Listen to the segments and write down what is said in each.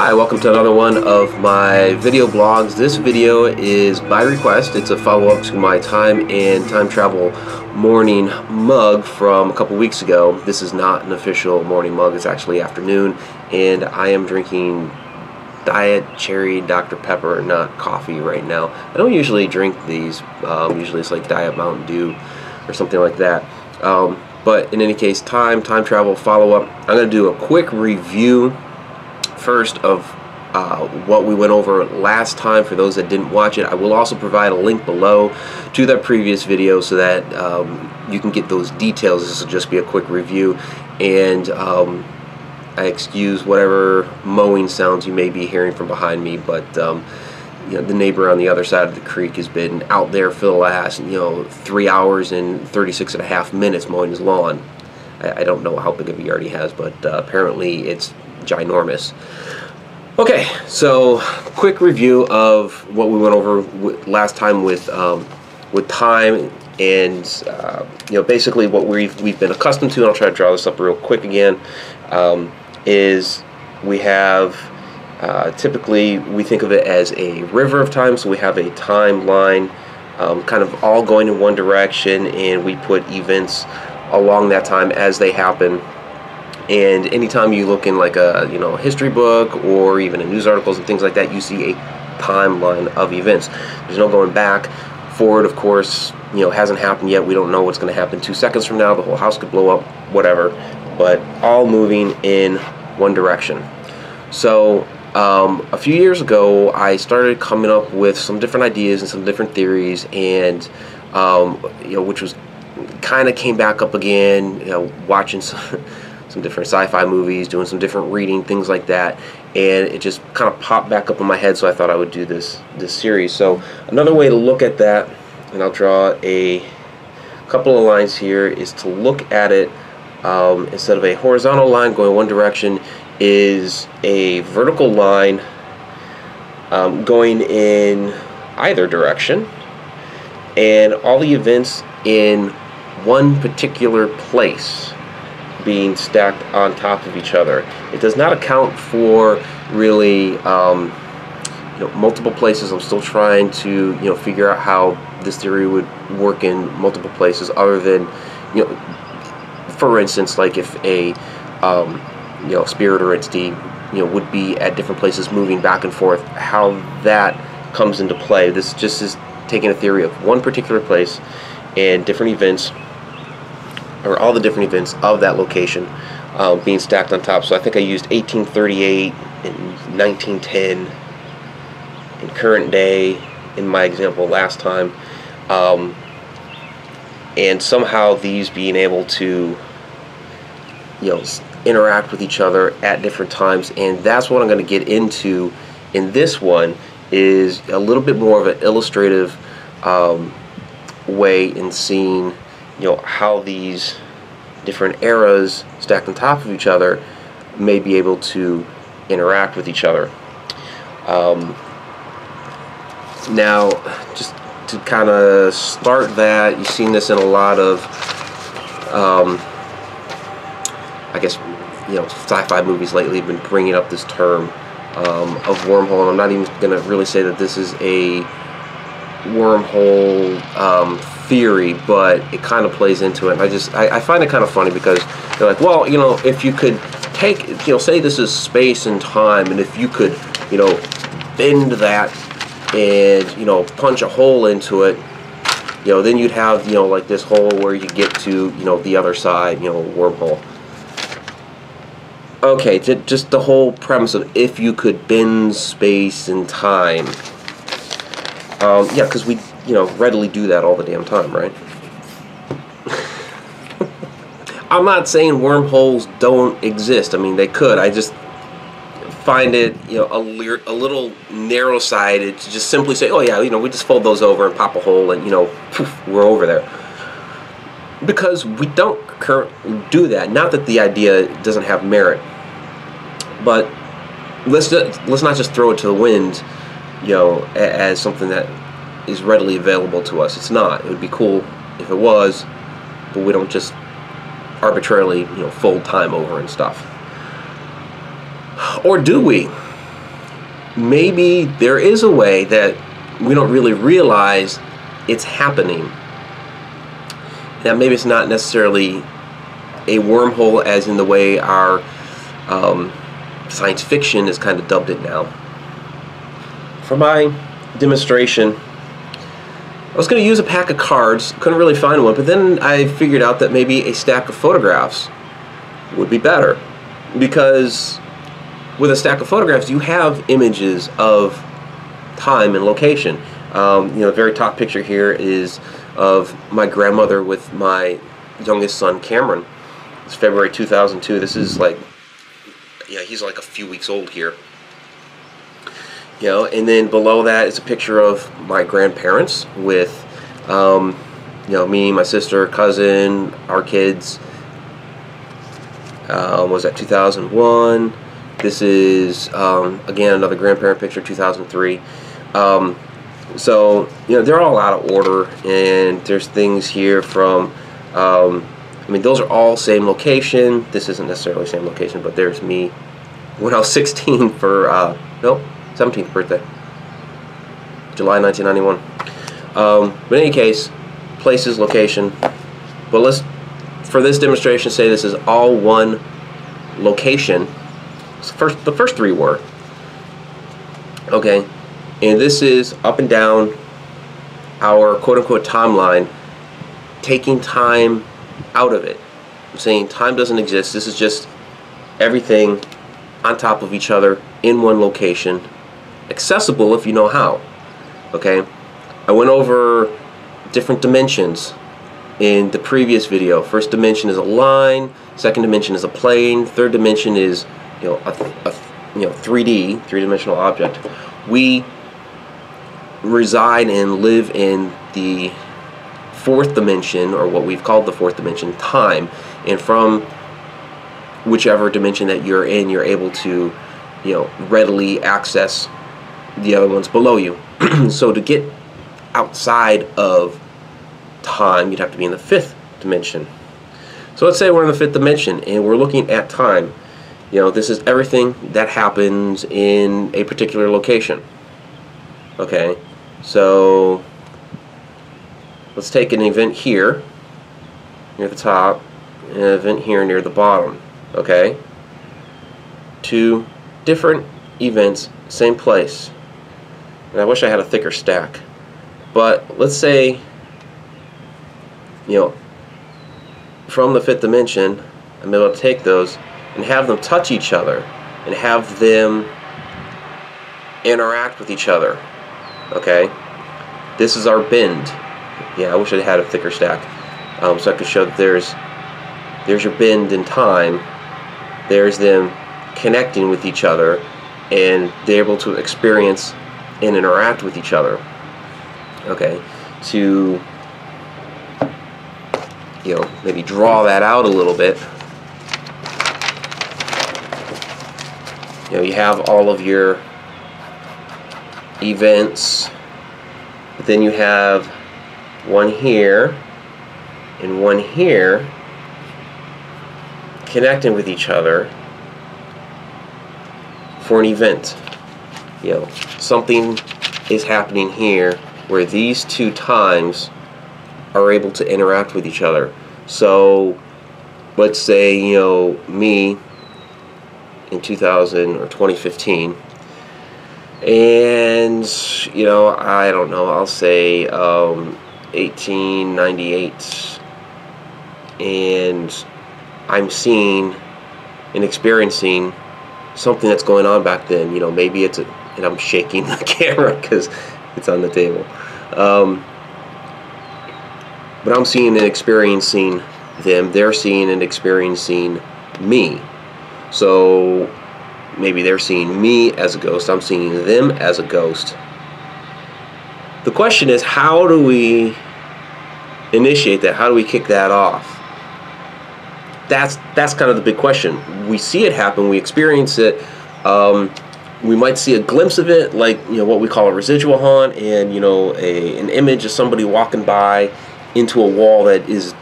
Hi, welcome to another one of my video blogs. This video is by request. It's a follow-up to my time and time travel morning mug from a couple weeks ago. This is not an official morning mug, it's actually afternoon, and I am drinking Diet Cherry Dr. Pepper, not coffee right now. I don't usually drink these. Usually it's like Diet Mountain Dew or something like that. But in any case, time travel follow-up. I'm going to do a quick review first of what we went over last time for those that didn't watch it. I will also provide a link below to that previous video so that you can get those details. This will just be a quick review, and I excuse whatever mowing sounds you may be hearing from behind me, but you know, the neighbor on the other side of the creek has been out there for the last 3 hours and 36.5 minutes mowing his lawn. I don't know how big of a yard he has, but apparently it's ginormous. Okay, so quick review of what we went over last time with time, and basically what we've been accustomed to, and I'll try to draw this up real quick again, is we have typically we think of it as a river of time. So we have a timeline kind of all going in one direction, and we put events along that time as they happen. And anytime you look in like a history book or even in news articles and things like that, you see a timeline of events. There's no going back. Forward, of course, hasn't happened yet. We don't know what's going to happen 2 seconds from now. The whole house could blow up, whatever. But all moving in one direction. So a few years ago, I started coming up with some different ideas and some different theories, and which was kind of came back up again. Watching some different sci-fi movies, doing some different reading, things like that, and it just kind of popped back up in my head, so I thought I would do this series. So another way to look at that, and I'll draw a couple of lines here, is to look at it instead of a horizontal line going one direction, is a vertical line going in either direction, and all the events in one particular place being stacked on top of each other. It does not account for really multiple places. I'm still trying to figure out how this theory would work in multiple places, other than for instance, like if a spirit or entity would be at different places moving back and forth, how that comes into play. This just is taking a theory of one particular place and different events, or all the different events of that location being stacked on top. So I think I used 1838 and 1910 and current day in my example last time, and somehow these being able to interact with each other at different times. And that's what I'm going to get into in this one, is a little bit more of an illustrative way in seeing how these different eras stacked on top of each other may be able to interact with each other. Now, just to kind of start that, you've seen this in a lot of I guess sci-fi movies lately have been bringing up this term of wormhole, and I'm not even going to really say that this is a wormhole theory, but it kind of plays into it. And I find it kind of funny, because they're like, well, if you could take, say this is space and time, and if you could bend that and punch a hole into it, then you'd have like this hole where you get to the other side, wormhole. Okay, just the whole premise of if you could bend space and time. Yeah, because we readily do that all the damn time, right? I'm not saying wormholes don't exist. I mean, they could. I just find it a little narrow-sided to just simply say, oh yeah, we just fold those over and pop a hole, and poof, we're over there. Because we don't currently do that. Not that the idea doesn't have merit, but let's not just throw it to the wind, as something that is readily available to us. It's not. It would be cool if it was, but we don't just arbitrarily fold time over and stuff. Or do we? maybe there is a way that we don't really realize it's happening. That maybe it's not necessarily a wormhole as in the way our science fiction has kind of dubbed it now. For my demonstration, I was going to use a pack of cards, couldn't really find one, but then I figured out that maybe a stack of photographs would be better, because with a stack of photographs you have images of time and location. The very top picture here is of my grandmother with my youngest son Cameron. It's February 2002. This is like, yeah, he's like a few weeks old here. And then below that is a picture of my grandparents with, me, my sister, cousin, our kids. Was that 2001? This is, again, another grandparent picture, 2003. So, they're all out of order, and there's things here from, those are all same location. This isn't necessarily same location, but there's me when I was 16 for, nope, 17th birthday, July 1991. But in any case, places, location. But let's, for this demonstration, say this is all one location. The first three were. Okay, and this is up and down our quote-unquote timeline, taking time out of it. I'm saying time doesn't exist. This is just everything on top of each other in one location, accessible if you know how. Okay, I went over different dimensions in the previous video. First dimension is a line, second dimension is a plane, third dimension is a 3D, three-dimensional object. We reside and live in the fourth dimension, or what we've called the fourth dimension, time, and from whichever dimension that you're in, you're able to readily access the other ones below you. So to get outside of time, you'd have to be in the fifth dimension. So let's say we're in the fifth dimension and we're looking at time. This is everything that happens in a particular location. Okay, so let's take an event here near the top and an event here near the bottom. Okay, two different events, same place. And I wish I had a thicker stack, but let's say from the fifth dimension I'm able to take those and have them touch each other and have them interact with each other. Okay, this is our bend. Yeah, I wish I had a thicker stack, so I could show that there's your bend in time. There's them connecting with each other, and they're able to experience and interact with each other. Okay, to maybe draw that out a little bit. You have all of your events, but then you have one here and one here connecting with each other for an event. Something is happening here where these two times are able to interact with each other. So let's say me in 2000 or 2015, and I don't know, I'll say 1898, and I'm seeing and experiencing something that's going on back then. Maybe it's and I'm shaking the camera because it's on the table, but I'm seeing and experiencing them. They're seeing and experiencing me. So maybe they're seeing me as a ghost, I'm seeing them as a ghost. The question is, how do we initiate that? How do we kick that off? That's kind of the big question. We see it happen, we experience it, we might see a glimpse of it, like what we call a residual haunt, and an image of somebody walking by into a wall that is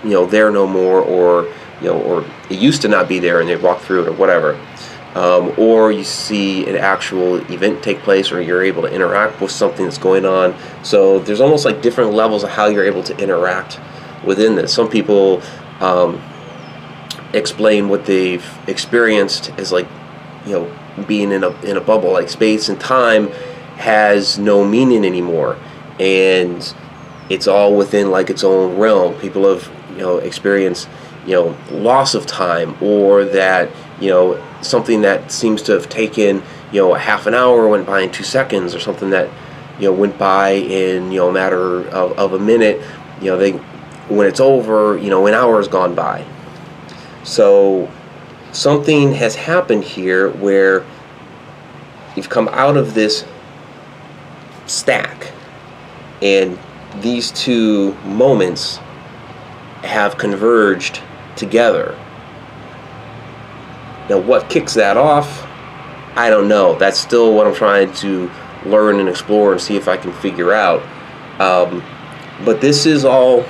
there no more, or or it used to not be there and they walk through it or whatever. or you see an actual event take place, or you're able to interact with something that's going on. So there's almost like different levels of how you're able to interact within this. Some people explain what they've experienced as like, you know, being in a bubble, like space and time has no meaning anymore, and it's all within like its own realm. People have, you know, experienced, you know, loss of time, or that, you know, something that seems to have taken, you know, a half an hour went by in 2 seconds, or something that, you know, went by in, you know, a matter of a minute, you know, when it's over, you know, an hour has gone by. So something has happened here where you've come out of this stack, and these two moments have converged together. Now, what kicks that off, I don't know. That's still what I'm trying to learn and explore and see if I can figure out. But this is all,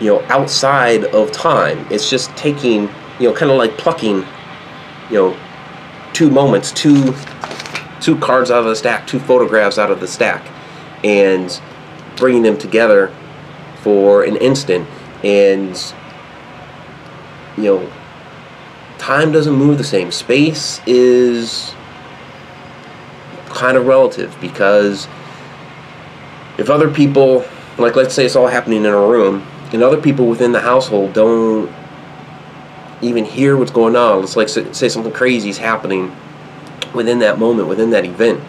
you know, outside of time. It's just taking, you know, kind of like plucking, you know, two moments, two cards out of the stack, two photographs out of the stack, and bringing them together for an instant. And, you know, time doesn't move the same. Space is kind of relative, because if other people, like let's say it's all happening in a room, and other people within the household don't even hear what's going on. Let's like say something crazy is happening within that moment, within that event.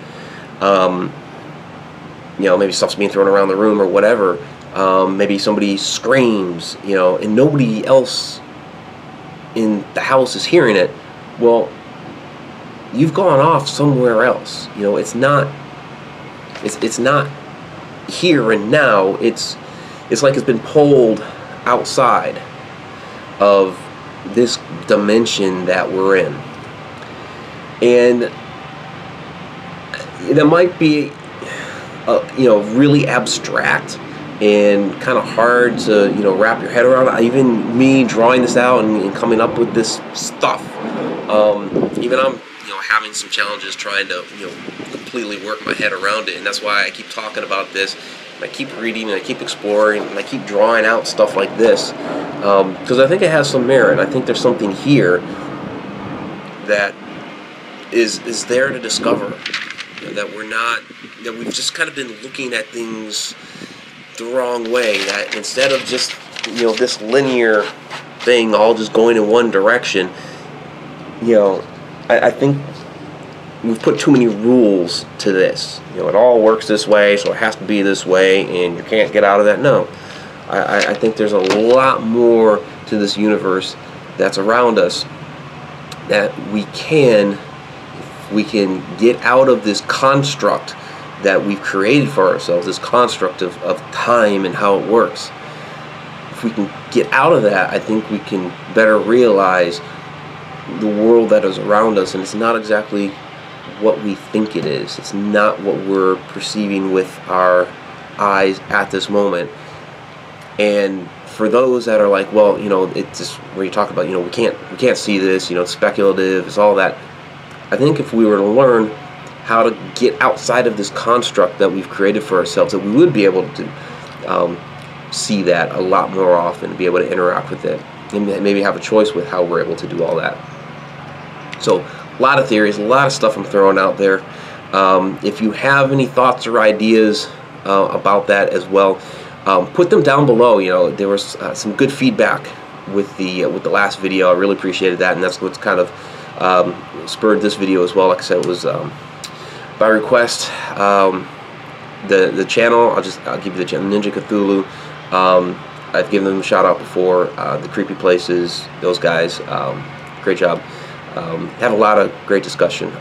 You know, maybe stuff's being thrown around the room or whatever. Maybe somebody screams, you know, and nobody else in the house is hearing it. Well, you've gone off somewhere else. You know, it's not here and now. It's like it's been pulled outside of this dimension that we're in. And that might be, you know, really abstract and kind of hard to, you know, wrap your head around. Even me drawing this out and coming up with this stuff, even I'm, you know, having some challenges trying to, you know, completely work my head around it. And that's why I keep talking about this, and I keep reading, and I keep exploring, and I keep drawing out stuff like this, because I think it has some merit. I think there's something here that is there to discover, you know, that we've just kind of been looking at things the wrong way, that instead of just, you know, this linear thing all just going in one direction, you know, I think we've put too many rules to this. You know, it all works this way, so it has to be this way, and you can't get out of that. No, I think there's a lot more to this universe that's around us that we can get out of this construct that we've created for ourselves, this construct of time and how it works. If we can get out of that, I think we can better realize the world that is around us, and it's not exactly what we think it is. It's not what we're perceiving with our eyes at this moment. And for those that are like, well, you know, it's just where you talk about, you know, we can't see this, you know, it's speculative, it's all that. I think if we were to learn how to get outside of this construct that we've created for ourselves, that we would be able to see that a lot more often, be able to interact with it, and maybe have a choice with how we're able to do all that. So a lot of theories, a lot of stuff I'm throwing out there. If you have any thoughts or ideas about that as well, put them down below. You know, there was some good feedback with the last video. I really appreciated that, and that's what's kind of spurred this video as well. Like I said, it was by request. The channel, I'll give you the channel, Ninja Cthulhu. I've given them a shout out before. The Creepy Places, those guys, great job. Have a lot of great discussion.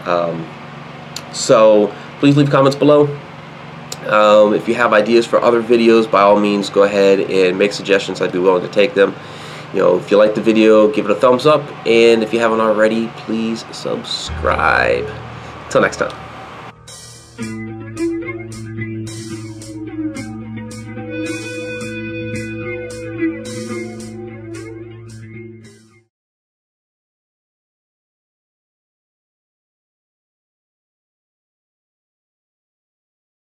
So please leave comments below. If you have ideas for other videos, by all means go ahead and make suggestions. I'd be willing to take them. You know, if you like the video, give it a thumbs up, and if you haven't already, please subscribe. Until next time.